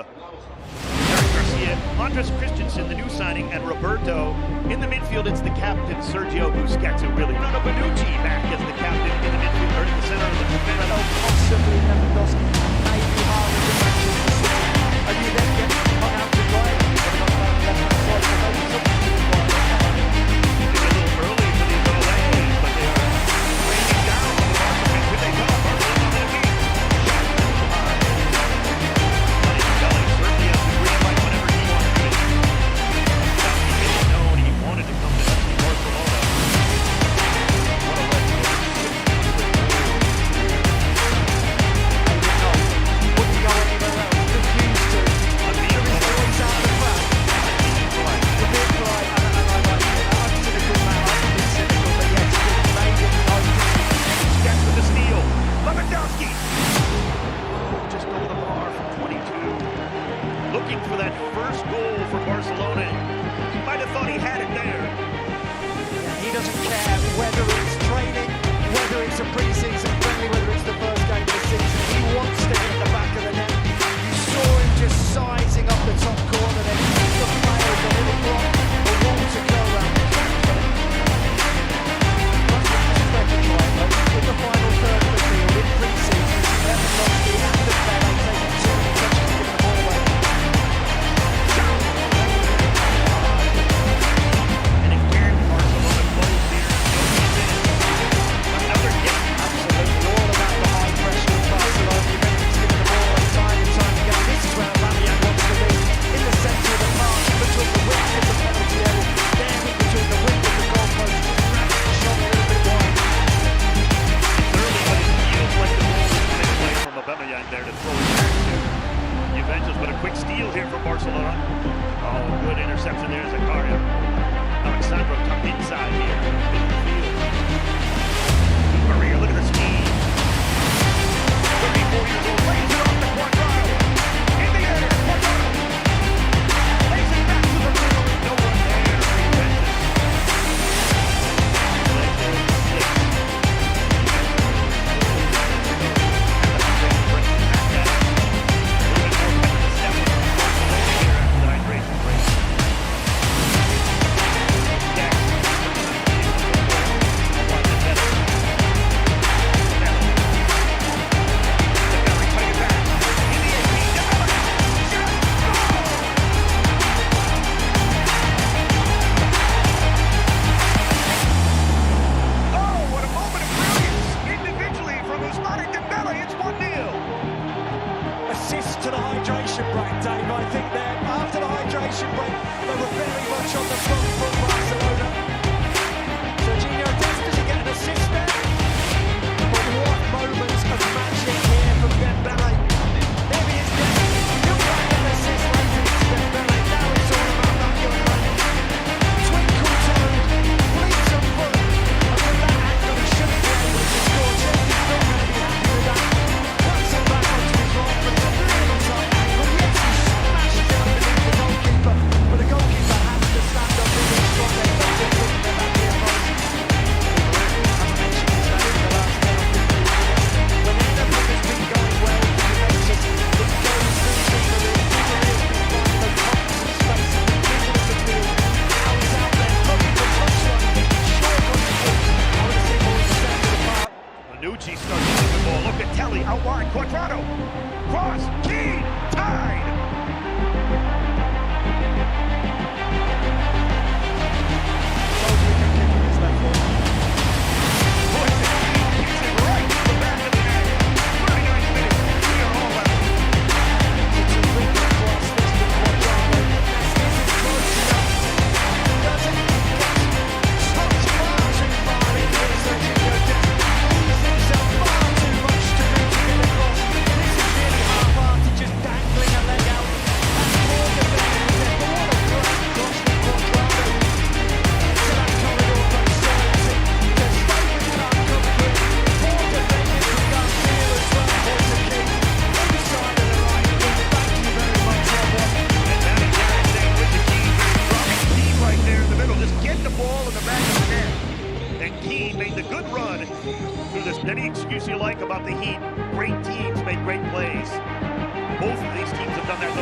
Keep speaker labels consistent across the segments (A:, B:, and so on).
A: Garcia, Andres Christensen, the new signing, and Roberto. In the midfield, it's the captain, Sergio Busquets, who really... Bruno Bonucci back as the captain in the midfield, or in the center of the midfield.
B: Possibly Lewandowski, maybe Haaland in Manchester City. And you then get hung out to dry.
A: It's a little early for these Olays, but they are raining down on the Barca. Could they come? Barcelona on their feet. Certainly has the green light whenever he wants to. He made it known he wanted to come to FC Barcelona. What a legend.
B: Wouldn't go anywhere else. Refused to.
A: Unbeatable.
B: Always out of the back. A bit like, and I like it. I'm cynical man. I can be cynical, but yes, it made it known.
A: Gets with the steal. Lewandowski. Just over the bar from 22. Looking for that first goal for Barcelona. He might have thought he had it there.
B: Yeah, he doesn't care whether it's training, whether it's a pre-season friendly, whether it's the first game of the season. He wants to hit the back of the net. You saw him just sizing up the top corner there. The players, a little block, a wall to go around. That's what you expect to try, though. In the final third of the field, in pre-season, Lewandowski and Dembele taking 2 touches to give the ball away.
A: And again, Barcelona close here. Another hit.
B: Absolutely, all about the high pressure of Barcelona. Juventus giving the ball away time and time again. This is where Aubameyang wants to be, in the centre of the park, in between the width of the penalty area, there in between the width of the goalpost, grabs the shot a little bit wide.
A: Early, but it feels like the ball is coming away from Aubameyang there to throw it back to Juventus. But a quick steal here from Barcelona. Oh, good interception there, Zakaria. Alexandro tucked inside here. Midfield. Maria, look at the speed. 34 years old, lays it off the Cuadrado. In the air, Cuadrado. Lays it back to the middle. No one there for Juventus.
B: Assist to the hydration break, Dave. I think that after the hydration break, they were very much on the front foot, Barcelona. Jorginho does he get an assist there? But what moments of magic here from Dembele. There he is, he'll find an assist later. It's Dembele. Now it's all about that young man. Twinkle toed, fleets of foot, and with that angle, he shouldn't be able to score. Chelsea's not going to be happy with that. Cuts it back onto his right, but it's a little tight angle. Yes, he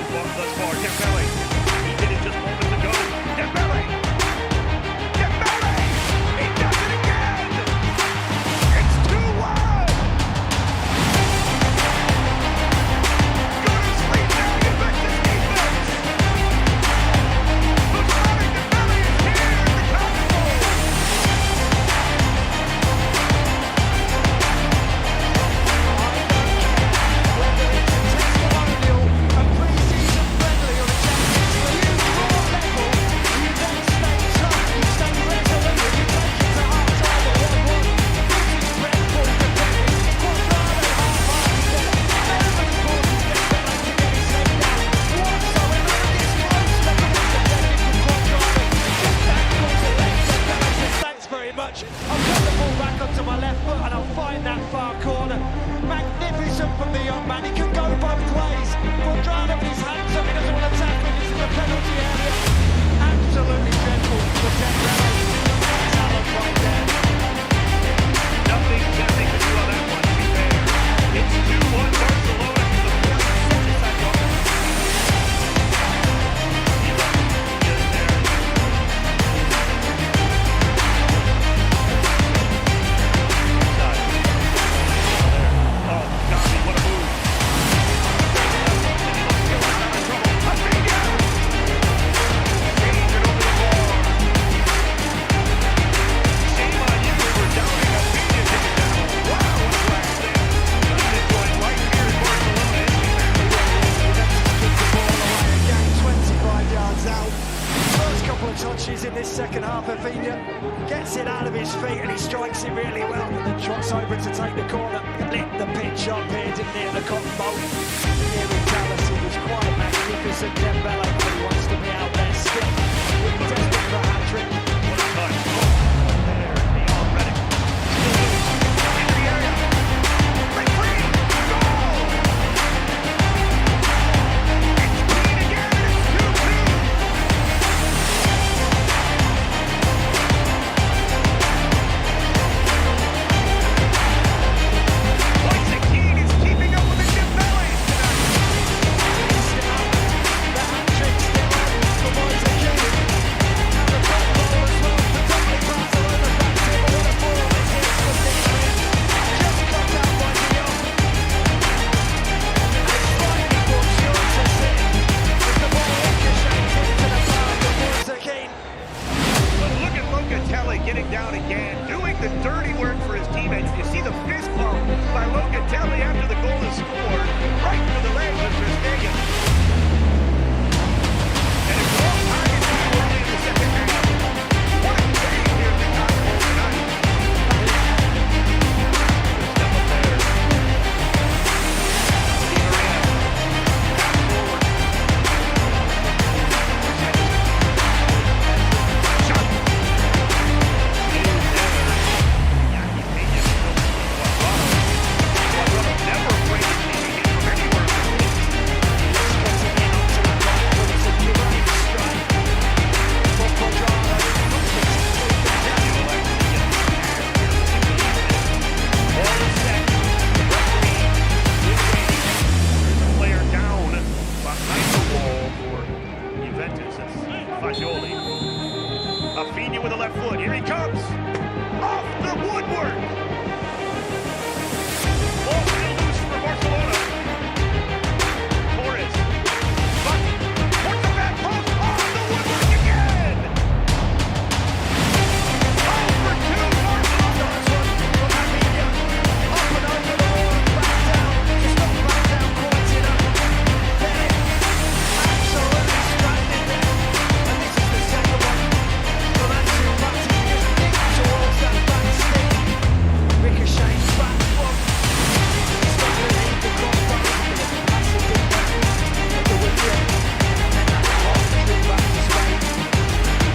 A: thus far. Dembele. He did it just moments ago. Dembele. Dembele. He does it again. It's 2-1. Go to sleep now, Juventus defense. Ousmane Dembele is here in the capital. Much. I'll put the ball back onto my left foot and I'll find that far corner. Magnificent from the young man. He can go both ways. Quadrado with his hands up. He doesn't want to tackle. He's in the penalty area. Absolutely dreadful for Dembele. Talent right there. Nothing they can do on that one, to be fair. It's 2-1 Barcelona to the fourth. Such a side goal. He left it there. Oh, Gavi, what a move. Rafinha! Changing over the bar. Shame on you for doubting Rafinha taking it down. Wow, what a flash there. United going right here in Barcelona,
B: Kick the ball away again, 25 yards out. First couple of touches in this second half, Rafinha gets it out of his feet and he strikes it really well and then trots over to take the corner. Lit the pitch up here, didn't he, at the cotton bowl. Here in Dallas, he was quite magnificent. Dembele really wants to be out there still. Really desperate for a hat-trick.
A: What a touch. There, Leon Reddick. Still loose. In the area. Break free. Goal! It's Keane again. It's 2-2. Moise Keane is keeping up with the Dembele tonight.
B: The hat-trick still for Moise Keane. And the top goal as well for Tottenham Barcelona back to him. What a ball this is for Diaz. Just cut out by Dion. And it's slightly fortuitous here as the ball ricochets into the path of Moise Keane.
A: But look at Locatelli getting down again, doing the dirty work for his teammates. You see the fist bump by Locatelli after the goal is scored, right to the legs of Ter Stegen. And it's all tied in too early in the second half. What a save here at the Cotton Bowl tonight. Good step up there. Di Maria, pass forward. Shot. Never afraid of taking it from anywhere.
B: Getting in onto the right foot. It's a great strike for Quadrado.
A: All is set. The referee is waiting. There's a player down behind the wall for Juventus. It's Fagioli. Rafinha with the left foot. Here he comes. Off the woodwork. Ball still loose for Barcelona. Torres. But towards the back post. Off the woodwork again. Oh, for two. Barcelona.
B: From Rafinha. Up and over the wall and back down. Just not back down quite enough. Then absolutely stranded there. And this is the second one from Ansu Fati. Just digged towards that back stick. Ricochets back from. Struggling to hit the crossbar. Pass it in there at the window. And then that hot kick back to Spain.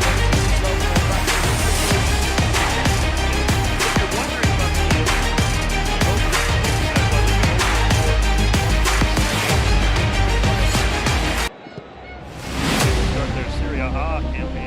B: This is low ball back to Liverpool.
A: If you're wondering about the start their Serie A campaign.